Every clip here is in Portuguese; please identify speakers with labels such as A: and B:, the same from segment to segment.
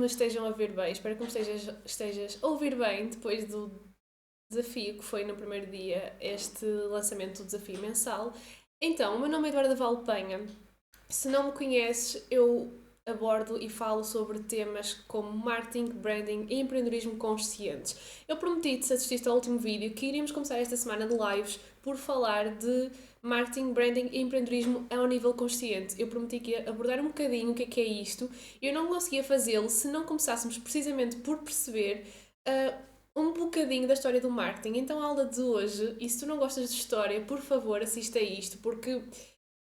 A: me estejam a ver bem, espero que me estejas a ouvir bem depois do desafio que foi no primeiro dia este lançamento do desafio mensal. Então, o meu nome é Eduarda Valpenha. Se não me conheces, eu abordo e falo sobre temas como marketing, branding e empreendedorismo conscientes. Eu prometi-te, se assististe ao último vídeo, que iríamos começar esta semana de lives por falar de marketing, branding e empreendedorismo ao nível consciente. Eu prometi que ia abordar um bocadinho o que é isto e eu não conseguia fazê-lo se não começássemos precisamente por perceber um bocadinho da história do marketing. Então a aula de hoje, e se tu não gostas de história, por favor assista a isto, porque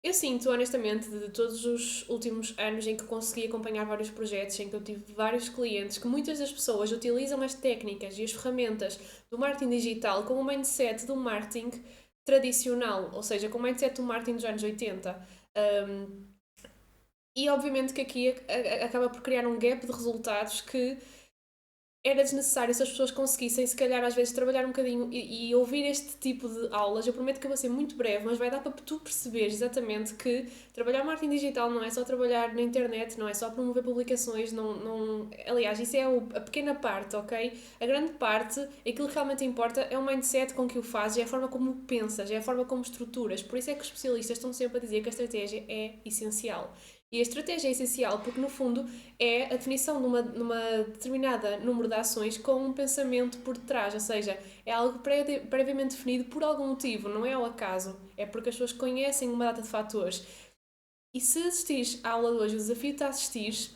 A: eu sinto, honestamente, de todos os últimos anos em que consegui acompanhar vários projetos, em que eu tive vários clientes, que muitas das pessoas utilizam as técnicas e as ferramentas do marketing digital com o mindset do marketing tradicional, ou seja, com o mindset do marketing dos anos 80. E obviamente que aqui acaba por criar um gap de resultados que era desnecessário se as pessoas conseguissem, se calhar, às vezes, trabalhar um bocadinho e ouvir este tipo de aulas. Eu prometo que eu vou ser muito breve, mas vai dar para tu perceberes exatamente que trabalhar marketing digital não é só trabalhar na internet, não é só promover publicações, aliás, isso é a pequena parte, ok? A grande parte, aquilo que realmente importa é o mindset com que o fazes, é a forma como pensas, é a forma como estruturas. Por isso é que os especialistas estão sempre a dizer que a estratégia é essencial. E a estratégia é essencial porque, no fundo, é a definição de uma determinada número de ações com um pensamento por detrás, ou seja, é algo previamente definido por algum motivo, não é ao acaso, é porque as pessoas conhecem uma data de fatores. E se assistires à aula de hoje, o desafio de assistires,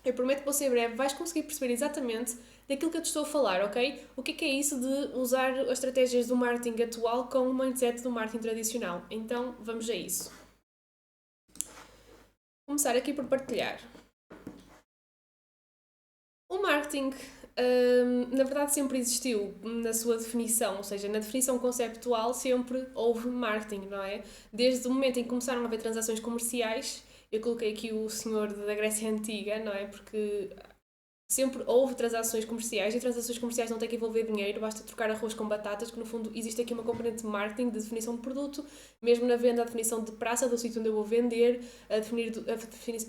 A: eu prometo que vou ser breve, vais conseguir perceber exatamente daquilo que eu te estou a falar, ok? O que é isso de usar as estratégias do marketing atual com o mindset do marketing tradicional? Então, vamos a isso. Vou começar aqui por partilhar. O marketing, na verdade, sempre existiu na sua definição, ou seja, na definição conceptual sempre houve marketing, não é? Desde o momento em que começaram a haver transações comerciais, eu coloquei aqui o senhor da Grécia Antiga, não é? Porque sempre houve transações comerciais e transações comerciais não têm que envolver dinheiro, basta trocar arroz com batatas, que no fundo existe aqui uma componente de marketing, de definição de produto, mesmo na venda, a definição de praça, do sítio onde eu vou vender, a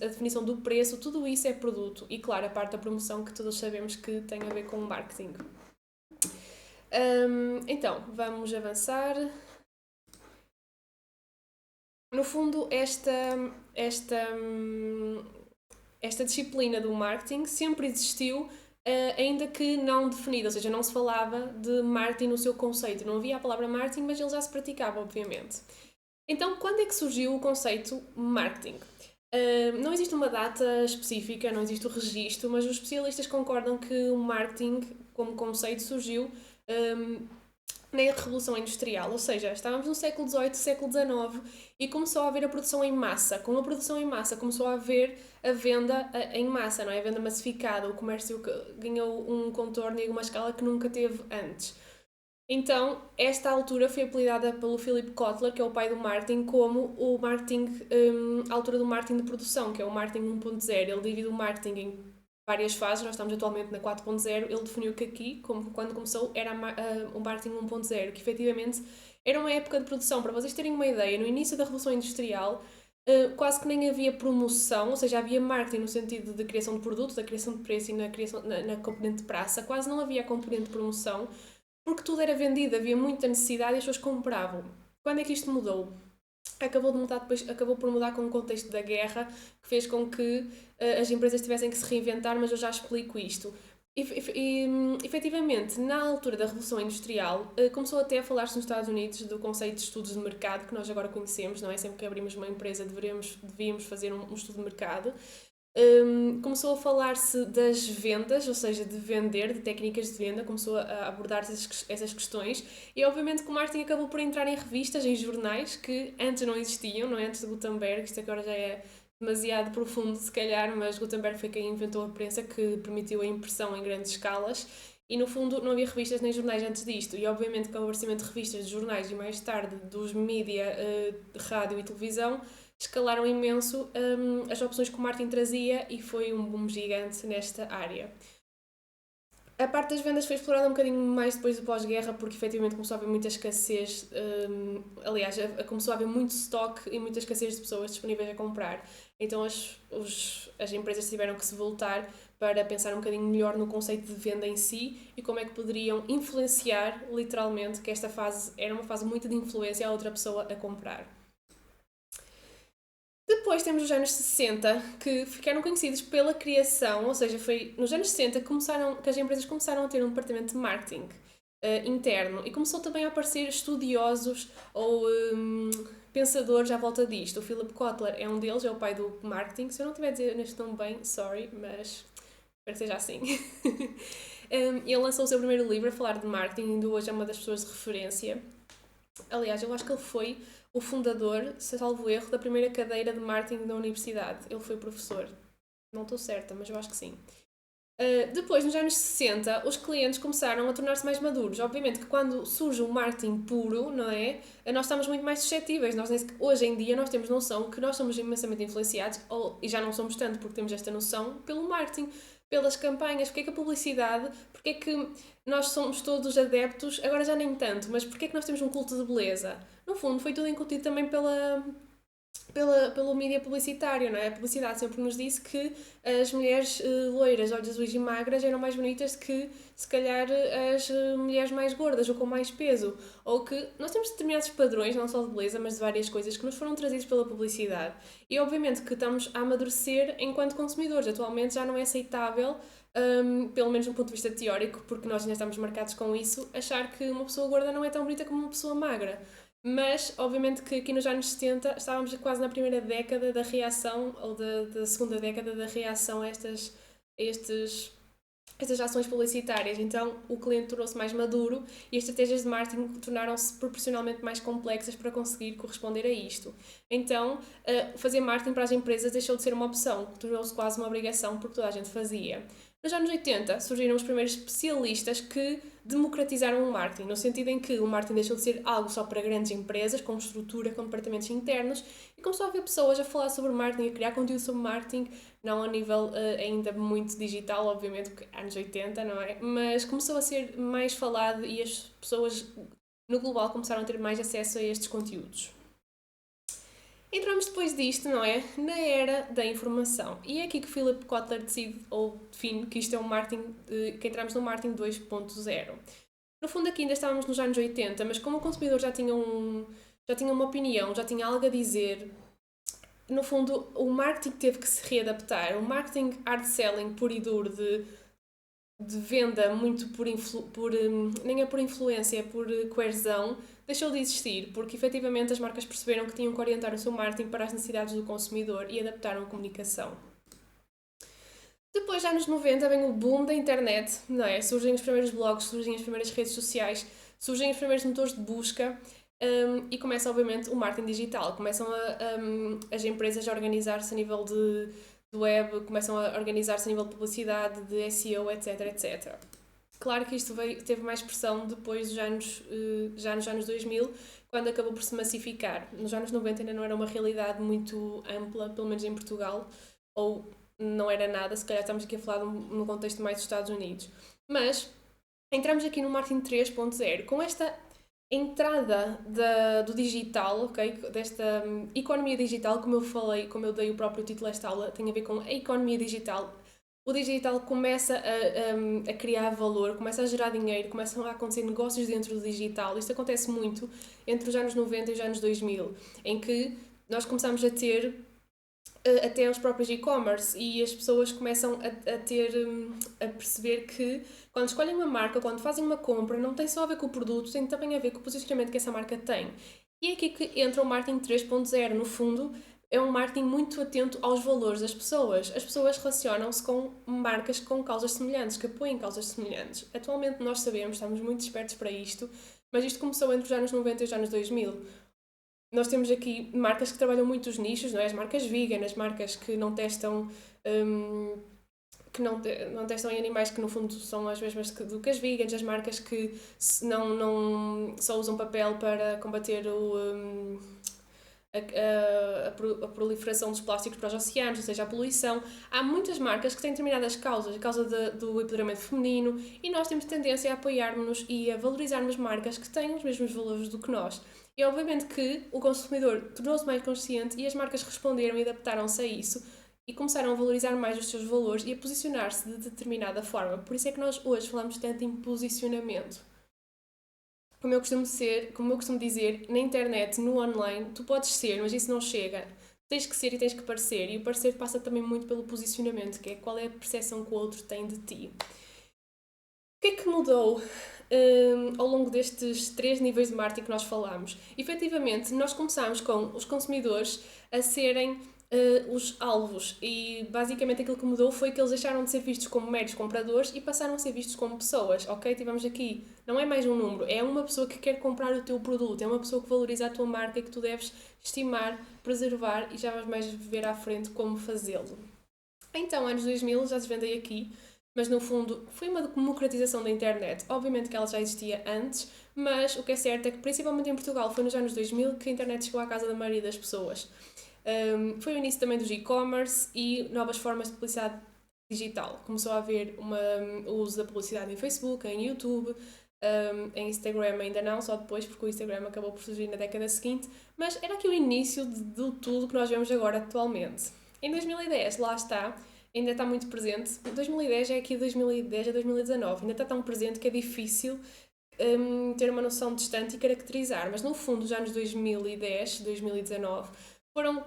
A: definição do preço, tudo isso é produto. E claro, a parte da promoção que todos sabemos que tem a ver com marketing. Então, vamos avançar. No fundo, esta disciplina do marketing sempre existiu, ainda que não definida, ou seja, não se falava de marketing no seu conceito. Não havia a palavra marketing, mas ele já se praticava, obviamente. Então, quando é que surgiu o conceito marketing? Não existe uma data específica, não existe o registro, mas os especialistas concordam que o marketing, como conceito, surgiu na Revolução Industrial, ou seja, estávamos no século XVIII, século XIX e começou a haver a produção em massa. Com a produção em massa começou a haver a venda em massa, não é? A venda massificada, o comércio ganhou um contorno e uma escala que nunca teve antes. Então, esta altura foi apelidada pelo Philip Kotler, que é o pai do marketing, como o marketing, a altura do marketing de produção, que é o marketing 1.0. Ele divide o marketing em várias fases, nós estamos atualmente na 4.0. Ele definiu que aqui, como quando começou, era o marketing 1.0, que efetivamente era uma época de produção. Para vocês terem uma ideia, no início da Revolução Industrial, quase que nem havia promoção, ou seja, havia marketing no sentido de criação de produtos, da criação de preço e na componente de praça, quase não havia a componente de promoção, porque tudo era vendido, havia muita necessidade e as pessoas compravam. Quando é que isto mudou? Acabou por mudar com o contexto da guerra, que fez com que as empresas tivessem que se reinventar, mas eu já explico isto. Efetivamente, na altura da Revolução Industrial, começou até a falar-se nos Estados Unidos do conceito de estudos de mercado, que nós agora conhecemos, não é? Sempre que abrimos uma empresa devíamos fazer um estudo de mercado. Começou a falar-se das vendas, ou seja, de vender, de técnicas de venda, começou a abordar essas questões e obviamente que o marketing acabou por entrar em revistas, em jornais que antes não existiam, não é? Antes de Gutenberg, isto agora já é demasiado profundo se calhar, mas Gutenberg foi quem inventou a prensa que permitiu a impressão em grandes escalas e no fundo não havia revistas nem jornais antes disto e obviamente com o aparecimento de revistas, de jornais e mais tarde dos mídia, rádio e televisão escalaram imenso as opções que o marketing trazia e foi um boom gigante nesta área. A parte das vendas foi explorada um bocadinho mais depois do pós-guerra, porque efetivamente começou a haver muita escassez, aliás, começou a haver muito stock e muita escassez de pessoas disponíveis a comprar. Então as empresas tiveram que se voltar para pensar um bocadinho melhor no conceito de venda em si e como é que poderiam influenciar, literalmente, que esta fase era uma fase muito de influência a outra pessoa a comprar. Depois temos os anos 60, que ficaram conhecidos pela criação, ou seja, foi nos anos 60 que as empresas começaram a ter um departamento de marketing interno e começou também a aparecer estudiosos ou pensadores à volta disto. O Philip Kotler é um deles, é o pai do marketing. Se eu não estiver a dizer neste nome bem, sorry, mas espero que seja assim. Ele lançou o seu primeiro livro a falar de marketing e ainda hoje é uma das pessoas de referência. Aliás, eu acho que ele foi o fundador, salvo erro, da primeira cadeira de marketing da universidade. Ele foi professor. Não estou certa, mas eu acho que sim. Depois, nos anos 60, os clientes começaram a tornar-se mais maduros. Obviamente que quando surge o marketing puro, não é? Nós estamos muito mais suscetíveis. Hoje em dia nós temos noção que nós somos imensamente influenciados, e já não somos tanto porque temos esta noção, pelo marketing, pelas campanhas. Porque é que a publicidade, porque é que nós somos todos adeptos, agora já nem tanto, mas porque é que nós temos um culto de beleza? No fundo, foi tudo incutido também pelo mídia publicitário, não é? A publicidade sempre nos disse que as mulheres loiras, olhos azuis e magras eram mais bonitas que, se calhar, as mulheres mais gordas ou com mais peso. Ou que nós temos determinados padrões, não só de beleza, mas de várias coisas que nos foram trazidos pela publicidade. E, obviamente, que estamos a amadurecer enquanto consumidores. Atualmente já não é aceitável, pelo menos do ponto de vista teórico, porque nós ainda estamos marcados com isso, achar que uma pessoa gorda não é tão bonita como uma pessoa magra. Mas, obviamente, que aqui nos anos 70 estávamos quase na primeira década da reação, ou da segunda década da reação a estas ações publicitárias. Então, o cliente tornou-se mais maduro e as estratégias de marketing tornaram-se proporcionalmente mais complexas para conseguir corresponder a isto. Então, fazer marketing para as empresas deixou de ser uma opção, tornou-se quase uma obrigação porque toda a gente fazia. Nos anos 80 surgiram os primeiros especialistas que democratizaram o marketing, no sentido em que o marketing deixou de ser algo só para grandes empresas, com estrutura, com departamentos internos, e começou a haver pessoas a falar sobre marketing, a criar conteúdo sobre marketing, não a nível ainda muito digital, obviamente, porque anos 80, não é? Mas começou a ser mais falado e as pessoas no global começaram a ter mais acesso a estes conteúdos. Entramos depois disto, não é? Na era da informação. E é aqui que Philip Kotler decide, ou define, que isto é um marketing, que entramos no marketing 2.0. No fundo aqui ainda estávamos nos anos 80, mas como o consumidor já tinha uma opinião, já tinha algo a dizer, no fundo o marketing teve que se readaptar. O marketing hard selling puro e duro de venda muito nem é por influência, é por coerção, deixou de existir, porque efetivamente as marcas perceberam que tinham que orientar o seu marketing para as necessidades do consumidor e adaptaram a comunicação. Depois, anos 90, vem o boom da internet, não é? Surgem os primeiros blogs, surgem as primeiras redes sociais, surgem os primeiros motores de busca e começa, obviamente, o marketing digital. Começam as empresas a organizar-se a nível de web, começam a organizar-se a nível de publicidade, de SEO, etc, etc. Claro que isto teve mais pressão depois já nos anos 2000, quando acabou por se massificar. Nos anos 90 ainda não era uma realidade muito ampla, pelo menos em Portugal, ou não era nada, se calhar estamos aqui a falar num contexto mais dos Estados Unidos. Mas entramos aqui no marketing 3.0, com esta entrada do digital, ok? Desta economia digital, como eu falei, como eu dei o próprio título desta aula, tem a ver com a economia digital. O digital começa a criar valor, começa a gerar dinheiro, começam a acontecer negócios dentro do digital. Isto acontece muito entre os anos 90 e os anos 2000, em que nós começamos a ter até os próprios e-commerce e as pessoas começam a perceber que quando escolhem uma marca, quando fazem uma compra, não tem só a ver com o produto, tem também a ver com o posicionamento que essa marca tem. E é aqui que entra o marketing 3.0, no fundo, é um marketing muito atento aos valores das pessoas. As pessoas relacionam-se com marcas com causas semelhantes, que apoiem causas semelhantes. Atualmente nós sabemos, estamos muito espertos para isto, mas isto começou entre os anos 90 e os anos 2000. Nós temos aqui marcas que trabalham muito os nichos, não é? As marcas vegan, as marcas que não testam não testam em animais que no fundo são as mesmas do que as vegans, as marcas que não só usam papel para combater a proliferação dos plásticos para os oceanos, ou seja, a poluição. Há muitas marcas que têm determinadas causas, a causa do empoderamento feminino, e nós temos tendência a apoiarmos-nos e a valorizarmos marcas que têm os mesmos valores do que nós. E obviamente que o consumidor tornou-se mais consciente e as marcas responderam e adaptaram-se a isso e começaram a valorizar mais os seus valores e a posicionar-se de determinada forma. Por isso é que nós hoje falamos tanto em posicionamento. Como eu costumo dizer, na internet, no online, tu podes ser, mas isso não chega. Tens que ser e tens que parecer. E o parecer passa também muito pelo posicionamento, que é qual é a percepção que o outro tem de ti. O que é que mudou ao longo destes 3 níveis de marketing que nós falámos? Efetivamente, nós começámos com os consumidores a serem os alvos e basicamente aquilo que mudou foi que eles deixaram de ser vistos como meros compradores e passaram a ser vistos como pessoas, ok? Tivemos aqui, não é mais um número, é uma pessoa que quer comprar o teu produto, é uma pessoa que valoriza a tua marca e que tu deves estimar, preservar e já vais mais ver à frente como fazê-lo. Então, anos 2000, já desvendei aqui, mas no fundo foi uma democratização da internet. Obviamente que ela já existia antes, mas o que é certo é que principalmente em Portugal foi nos anos 2000 que a internet chegou à casa da maioria das pessoas. Foi o início também dos e-commerce e novas formas de publicidade digital. Começou a haver o uso da publicidade em Facebook, em YouTube, em Instagram ainda não, só depois, porque o Instagram acabou por surgir na década seguinte, mas era aqui o início de tudo que nós vemos agora atualmente. Em 2010, lá está, ainda está muito presente. 2010 é aqui 2010 a 2019, ainda está tão presente que é difícil ter uma noção distante e caracterizar, mas no fundo, os anos 2010, 2019, foram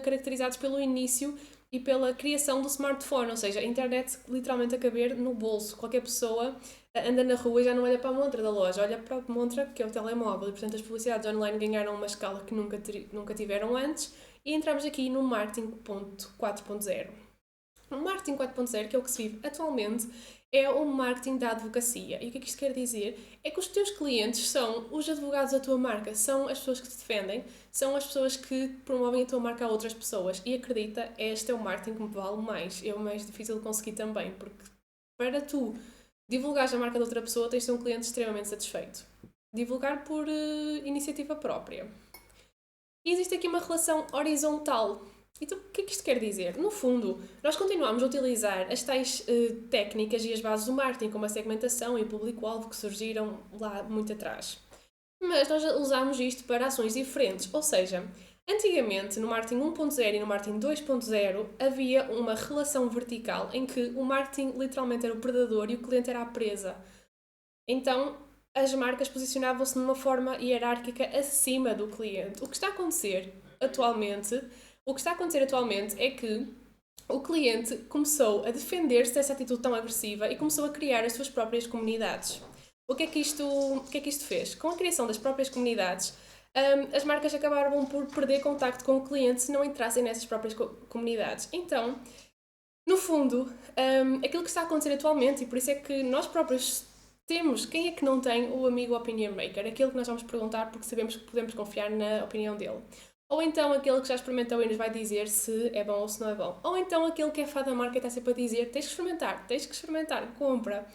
A: caracterizados pelo início e pela criação do smartphone, ou seja, a internet literalmente a caber no bolso. Qualquer pessoa anda na rua e já não olha para a montra da loja, olha para a montra que é o telemóvel. E, portanto, as publicidades online ganharam uma escala que nunca tiveram antes e entramos aqui no marketing 4.0. O marketing 4.0, que é o que se vive atualmente, é o marketing da advocacia. E o que é que isto quer dizer? É que os teus clientes são os advogados da tua marca, são as pessoas que te defendem, são as pessoas que promovem a tua marca a outras pessoas. E acredita, este é o marketing que me vale mais. É o mais difícil de conseguir também, porque para tu divulgares a marca de outra pessoa, tens de ter um cliente extremamente satisfeito. Divulgar por iniciativa própria. E existe aqui uma relação horizontal. Então, o que é que isto quer dizer? No fundo, nós continuamos a utilizar as tais técnicas e as bases do marketing, como a segmentação e o público-alvo que surgiram lá muito atrás. Mas nós usamos isto para ações diferentes, ou seja, antigamente no marketing 1.0 e no marketing 2.0 havia uma relação vertical em que o marketing literalmente era o predador e o cliente era a presa. Então, as marcas posicionavam-se numa forma hierárquica acima do cliente. O que está a acontecer atualmente é que o cliente começou a defender-se dessa atitude tão agressiva e começou a criar as suas próprias comunidades. O que é que isto fez? Com a criação das próprias comunidades, as marcas acabaram por perder contacto com o cliente se não entrassem nessas próprias comunidades. Então, no fundo, aquilo que está a acontecer atualmente, e por isso é que nós próprios temos, quem é que não tem o amigo opinion maker? Aquele que nós vamos perguntar porque sabemos que podemos confiar na opinião dele. Ou então aquele que já experimentou e nos vai dizer se é bom ou se não é bom. Ou então aquele que é fã da marca e está sempre a dizer tens que experimentar, compra.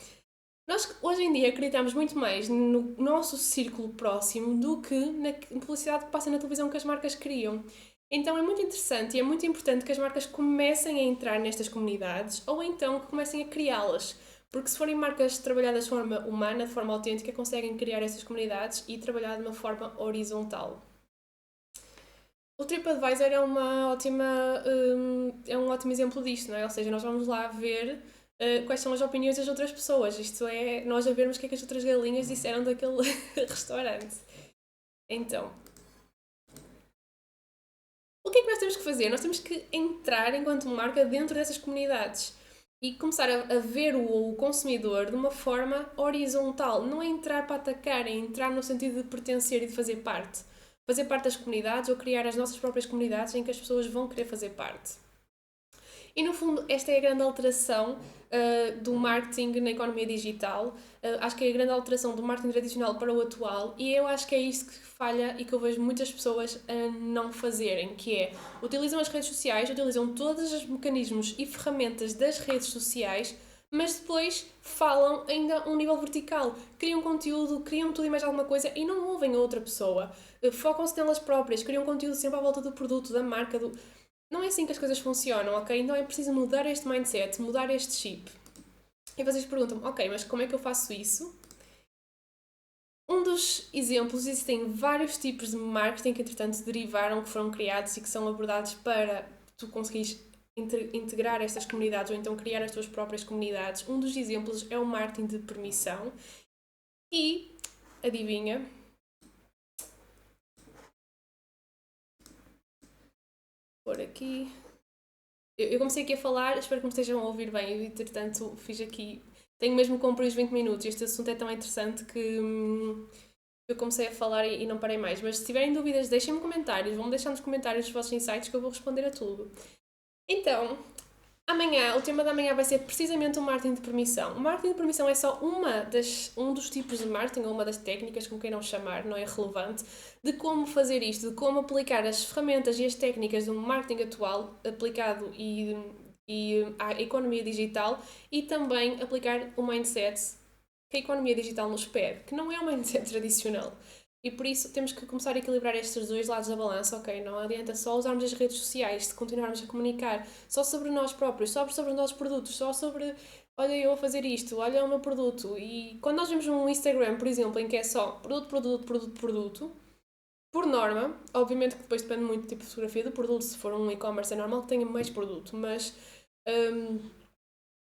A: Nós hoje em dia acreditamos muito mais no nosso círculo próximo do que na publicidade que passa na televisão que as marcas criam. Então é muito interessante e é muito importante que as marcas comecem a entrar nestas comunidades ou então que comecem a criá-las. Porque se forem marcas trabalhadas de forma humana, de forma autêntica, conseguem criar essas comunidades e trabalhar de uma forma horizontal. O TripAdvisor é um ótimo exemplo disto, não é? Ou seja, nós vamos lá ver quais são as opiniões das outras pessoas. Isto é, nós a vermos o que é que as outras galinhas disseram daquele restaurante. Então, o que é que nós temos que fazer? Nós temos que entrar enquanto marca dentro dessas comunidades e começar a ver o consumidor de uma forma horizontal. Não é entrar para atacar, é entrar no sentido de pertencer e de fazer parte. Fazer parte das comunidades ou criar as nossas próprias comunidades em que as pessoas vão querer fazer parte. E no fundo, esta é a grande alteração do marketing na economia digital. Acho que é a grande alteração do marketing tradicional para o atual e eu acho que é isso que falha e que eu vejo muitas pessoas a não fazerem, que é, utilizam as redes sociais, utilizam todos os mecanismos e ferramentas das redes sociais mas depois falam ainda a um nível vertical. Criam conteúdo, criam tudo e mais alguma coisa e não ouvem a outra pessoa. Focam-se nelas próprias, criam conteúdo sempre à volta do produto, da marca, do... Não é assim que as coisas funcionam, ok? Então é preciso mudar este mindset, mudar este chip. E vocês perguntam, ok, mas como é que eu faço isso? Um dos exemplos, existem vários tipos de marketing que entretanto derivaram, que foram criados e que são abordados para tu conseguires integrar estas comunidades ou então criar as tuas próprias comunidades. Um dos exemplos é o marketing de permissão e, adivinha, por aqui, eu comecei aqui a falar, espero que me estejam a ouvir bem, eu entretanto fiz aqui, tenho mesmo que cumprir os 20 minutos, este assunto é tão interessante que eu comecei a falar e não parei mais, mas se tiverem dúvidas deixem-me comentários, vão-me deixar nos comentários os vossos insights que eu vou responder a tudo. Então, amanhã, o tema da manhã vai ser precisamente o marketing de permissão. O marketing de permissão é só um dos tipos de marketing, ou uma das técnicas, como queiram chamar, não é relevante, de como fazer isto, de como aplicar as ferramentas e as técnicas do marketing atual aplicado e à economia digital e também aplicar o mindset que a economia digital nos pede, que não é um mindset tradicional. E por isso temos que começar a equilibrar estes dois lados da balança, ok? Não adianta só usarmos as redes sociais, de continuarmos a comunicar só sobre nós próprios, só sobre os nossos produtos, só sobre olha eu a fazer isto, olha o meu produto. E quando nós vemos um Instagram, por exemplo, em que é só produto, produto, produto, produto, por norma, obviamente que depois depende muito do tipo de fotografia do produto, se for um e-commerce é normal que tenha mais produto, mas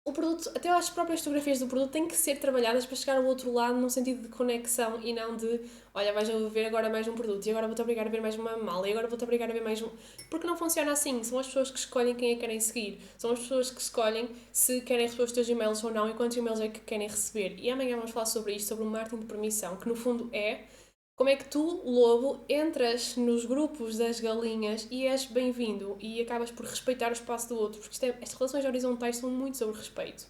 A: o produto, até as próprias fotografias do produto têm que ser trabalhadas para chegar ao outro lado num sentido de conexão e não de olha, vais a ver agora mais um produto e agora vou-te obrigar a ver mais uma mala e agora vou-te obrigar a ver mais um... Porque não funciona assim. São as pessoas que escolhem quem é que querem seguir. São as pessoas que escolhem se querem receber os teus e-mails ou não e quantos e-mails é que querem receber. E amanhã vamos falar sobre isto, sobre o marketing de permissão, que no fundo é como é que tu, lobo, entras nos grupos das galinhas e és bem-vindo e acabas por respeitar o espaço do outro, porque estas relações horizontais são muito sobre respeito.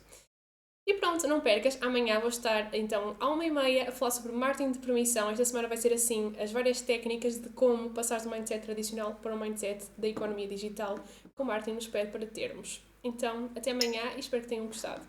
A: E pronto, não percas, amanhã vou estar então à 1h30 a falar sobre marketing de permissão. Esta semana vai ser assim, as várias técnicas de como passar do mindset tradicional para o mindset da economia digital que o marketing nos pede para termos. Então, até amanhã e espero que tenham gostado.